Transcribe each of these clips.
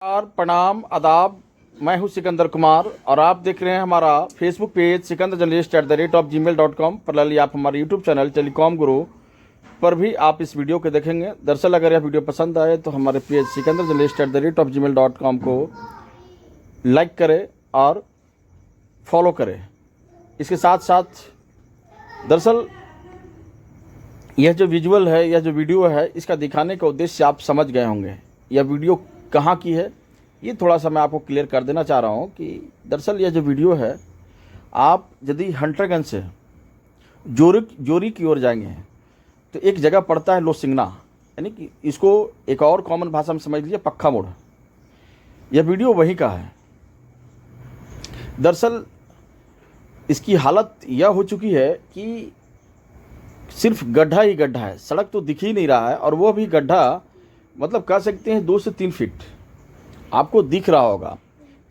नमस्कार, प्रणाम, आदाब। मैं हूं सिकंदर कुमार और आप देख रहे हैं हमारा Facebook page Sikandar journalist @gmail.com पर। आप हमारे यूट्यूब चैनल टेलीकॉम गुरु पर भी आप इस वीडियो को देखेंगे। दरअसल अगर यह वीडियो पसंद आए तो हमारे पेज सिकंदर जर्नलिस्ट @gmail.com को लाइक करें और फॉलो करें। इसके साथ साथ दरअसल यह जो विजुअल है, यह जो वीडियो है, इसका दिखाने का उद्देश्य आप समझ गए होंगे। यह वीडियो कहाँ की है ये थोड़ा सा मैं आपको क्लियर कर देना चाह रहा हूँ कि दरअसल यह जो वीडियो है, आप यदि हंटरगंज से जोरी की ओर जाएंगे तो एक जगह पड़ता है लोसिंगना, यानी कि इसको एक और कॉमन भाषा में समझ लीजिए पक्का मोड़। यह वीडियो वहीं का है। दरअसल इसकी हालत यह हो चुकी है कि सिर्फ गड्ढा ही गड्ढा है, सड़क तो दिख ही नहीं रहा है, और वो भी गड्ढा मतलब कह सकते हैं 2 से 3 फीट आपको दिख रहा होगा,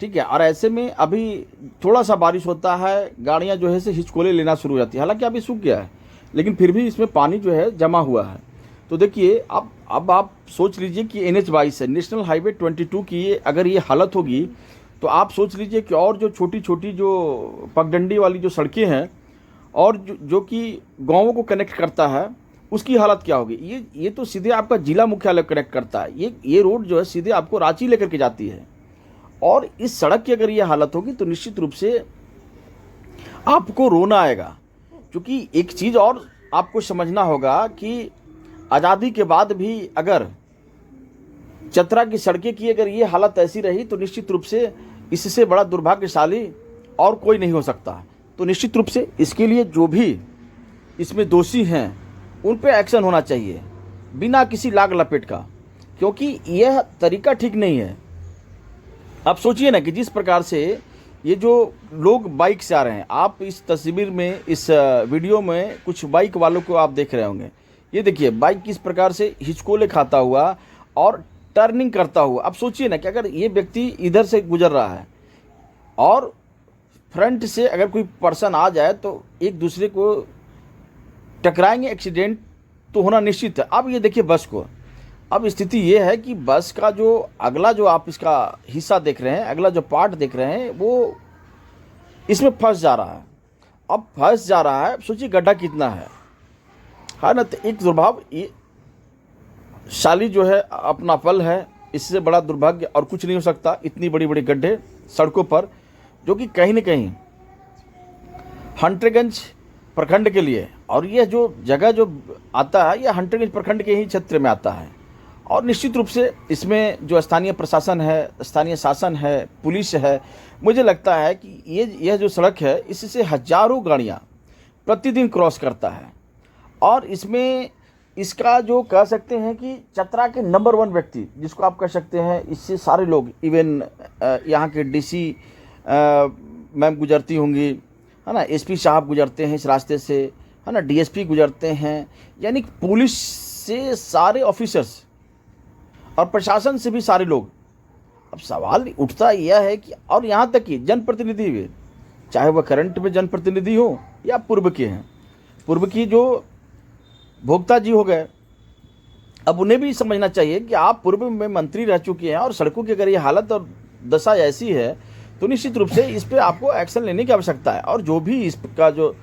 ठीक है। और ऐसे में अभी थोड़ा सा बारिश होता है, गाड़ियां जो है से हिचकोले लेना शुरू हो जाती है। हालांकि अभी सूख गया है लेकिन फिर भी इसमें पानी जो है जमा हुआ है। तो देखिए अब आप सोच लीजिए कि NH-22 है, नेशनल हाईवे 22 की अगर ये हालत होगी तो आप सोच लीजिए कि और जो छोटी छोटी जो पगडंडी वाली जो सड़कें हैं और जो कि गाँवों को कनेक्ट करता है उसकी हालत क्या होगी। ये तो सीधे आपका जिला मुख्यालय कनेक्ट करता है। ये रोड जो है सीधे आपको रांची लेकर के जाती है, और इस सड़क की अगर ये हालत होगी तो निश्चित रूप से आपको रोना आएगा। क्योंकि एक चीज़ और आपको समझना होगा कि आज़ादी के बाद भी अगर चतरा की सड़कें की अगर ये हालत ऐसी रही तो निश्चित रूप से इससे बड़ा दुर्भाग्यशाली और कोई नहीं हो सकता। तो निश्चित रूप से इसके लिए जो भी इसमें दोषी हैं उन पे एक्शन होना चाहिए बिना किसी लाग लपेट का, क्योंकि यह तरीका ठीक नहीं है। आप सोचिए ना कि जिस प्रकार से ये जो लोग बाइक से आ रहे हैं, आप इस तस्वीर में इस वीडियो में कुछ बाइक वालों को आप देख रहे होंगे। ये देखिए बाइक किस प्रकार से हिचकोले खाता हुआ और टर्निंग करता हुआ। अब सोचिए ना कि अगर ये व्यक्ति इधर से गुजर रहा है और फ्रंट से अगर कोई पर्सन आ जाए तो एक दूसरे को टकराएंगे, एक्सीडेंट तो होना निश्चित है। अब ये देखिए बस को, अब स्थिति ये है कि बस का जो अगला जो आप इसका हिस्सा देख रहे हैं, अगला जो पार्ट देख रहे हैं, वो इसमें फंस जा रहा है। अब फंस जा रहा है, सोचिए गड्ढा कितना है ना। तो एक दुर्भाग्य शाली जो है अपना पल है, इससे बड़ा दुर्भाग्य और कुछ नहीं हो सकता। इतनी बड़ी बड़ी गड्ढे सड़कों पर जो कि कहीं न कहीं हंटरगंज प्रखंड के लिए, और यह जो जगह जो आता है यह हंटरगंज प्रखंड के ही क्षेत्र में आता है। और निश्चित रूप से इसमें जो स्थानीय प्रशासन है, स्थानीय शासन है, पुलिस है, मुझे लगता है कि यह जो सड़क है इससे हजारों गाड़ियां प्रतिदिन क्रॉस करता है। और इसमें इसका जो कह सकते हैं कि चतरा के नंबर 1 व्यक्ति जिसको आप कह सकते हैं, इससे सारे लोग, इवन यहाँ के DC मैम गुजरती होंगी, है ना, SP साहब गुजरते हैं इस रास्ते से, है ना, DSP गुजरते हैं, यानी पुलिस से सारे ऑफिसर्स और प्रशासन से भी सारे लोग। अब सवाल उठता यह है कि, और यहाँ तक कि जनप्रतिनिधि भी, चाहे वह करंट में जनप्रतिनिधि हो या पूर्व के हैं, पूर्व की जो भोक्ता जी हो गए, अब उन्हें भी समझना चाहिए कि आप पूर्व में मंत्री रह चुके हैं और सड़कों की अगर ये हालत और दशा ऐसी है तो निश्चित रूप से इस पर आपको एक्शन लेने की आवश्यकता है। और जो भी इसका जो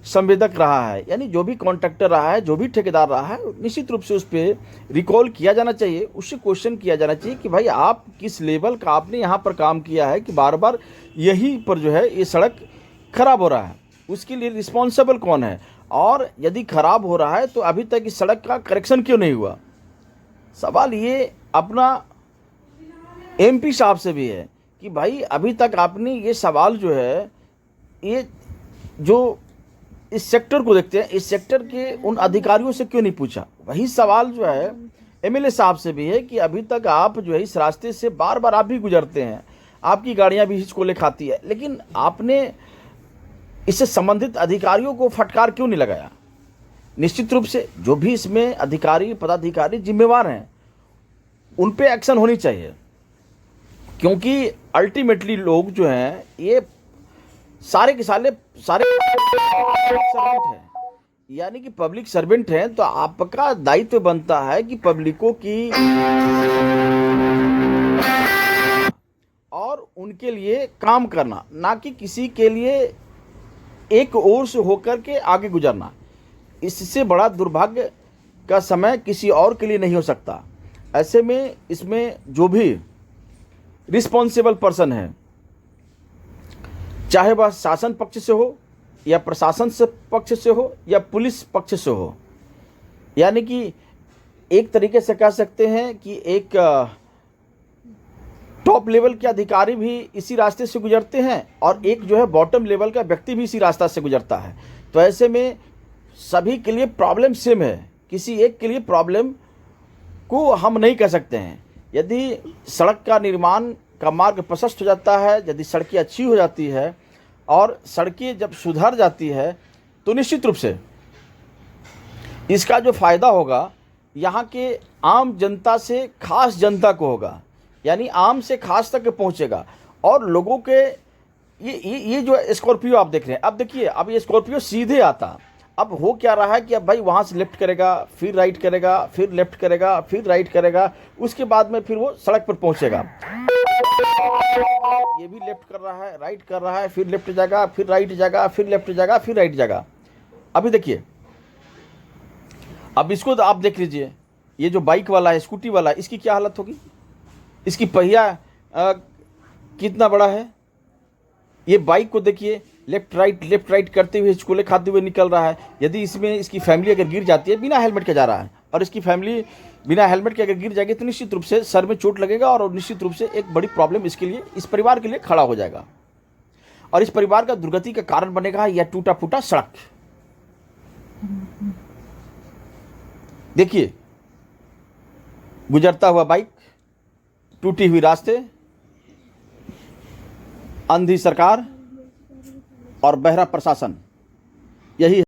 संवेदक रहा है, यानी जो भी कॉन्ट्रैक्टर रहा है, जो भी ठेकेदार रहा है, निश्चित रूप से उस पर रिकॉल किया जाना चाहिए, उससे क्वेश्चन किया जाना चाहिए कि भाई आप किस लेवल का आपने यहाँ पर काम किया है कि बार बार यहीं पर जो है ये सड़क खराब हो रहा है, उसके लिए रिस्पॉन्सिबल कौन है, और यदि खराब हो रहा है तो अभी तक इस सड़क का करेक्शन क्यों नहीं हुआ। सवाल ये अपना MP साहब से भी है कि भाई अभी तक आपने ये सवाल जो है, ये जो इस सेक्टर को देखते हैं, इस सेक्टर के उन अधिकारियों से क्यों नहीं पूछा। वही सवाल जो है MLA साहब से भी है कि अभी तक आप जो है इस रास्ते से बार बार आप भी गुजरते हैं, आपकी गाड़ियां भी हिचकोले खाती है, लेकिन आपने इससे संबंधित अधिकारियों को फटकार क्यों नहीं लगाया। निश्चित रूप से जो भी इसमें अधिकारी पदाधिकारी जिम्मेवार हैं उन पे एक्शन होनी चाहिए, क्योंकि अल्टीमेटली लोग जो हैं ये सारे के सारे सर्वेंट हैं, यानी कि पब्लिक सर्वेंट हैं। तो आपका दायित्व बनता है कि पब्लिकों की उनके लिए काम करना, ना कि किसी के लिए एक ओर से होकर के आगे गुजरना। इससे बड़ा दुर्भाग्य का समय किसी और के लिए नहीं हो सकता। ऐसे में इसमें जो भी रिस्पॉन्सिबल पर्सन है, चाहे वह शासन पक्ष से हो या प्रशासन से पक्ष से हो या पुलिस पक्ष से हो, यानी कि एक तरीके से कह सकते हैं कि एक टॉप लेवल के अधिकारी भी इसी रास्ते से गुजरते हैं और एक जो है बॉटम लेवल का व्यक्ति भी इसी रास्ता से गुजरता है। तो ऐसे में सभी के लिए प्रॉब्लम सेम है, किसी एक के लिए प्रॉब्लम को हम नहीं कह सकते हैं। यदि सड़क का निर्माण का मार्ग प्रशस्त हो जाता है, यदि सड़कें अच्छी हो जाती है और सड़कें जब सुधर जाती है, तो निश्चित रूप से इसका जो फ़ायदा होगा यहाँ के आम जनता से खास जनता को होगा, यानी आम से खास तक पहुँचेगा। और लोगों के ये जो स्कॉर्पियो आप देख रहे हैं, अब देखिए, अब ये स्कॉर्पियो सीधे आता, अब हो क्या रहा है कि अब भाई वहाँ से लेफ्ट करेगा, फिर राइट करेगा, फिर लेफ्ट करेगा, फिर राइट करेगा, उसके बाद में फिर वो सड़क पर पहुँचेगा। ये भी लेफ्ट कर रहा है, राइट कर रहा है, फिर लेफ्ट जाएगा, फिर राइट जाएगा, फिर लेफ्ट जाएगा, फिर राइट जाएगा। अभी देखिए, अब इसको तो आप देख लीजिए, ये जो बाइक वाला है, स्कूटी वाला है, इसकी क्या हालत होगी। इसकी पहिया कितना बड़ा है। ये बाइक को देखिए, लेफ्ट राइट करते हुए हिचकोले खाते हुए निकल रहा है। यदि इसमें इसकी फैमिली अगर गिर जाती है, बिना हेलमेट के जा रहा है, और इसकी फैमिली बिना हेलमेट के अगर गिर जाएगी तो निश्चित रूप से सर में चोट लगेगा और निश्चित रूप से एक बड़ी प्रॉब्लम इसके लिए, इस परिवार के लिए खड़ा हो जाएगा और इस परिवार का दुर्गति का कारण बनेगा यह टूटा फूटा सड़क। देखिए, गुजरता हुआ बाइक, टूटी हुई रास्ते, अंधी सरकार और बहरा प्रशासन, यही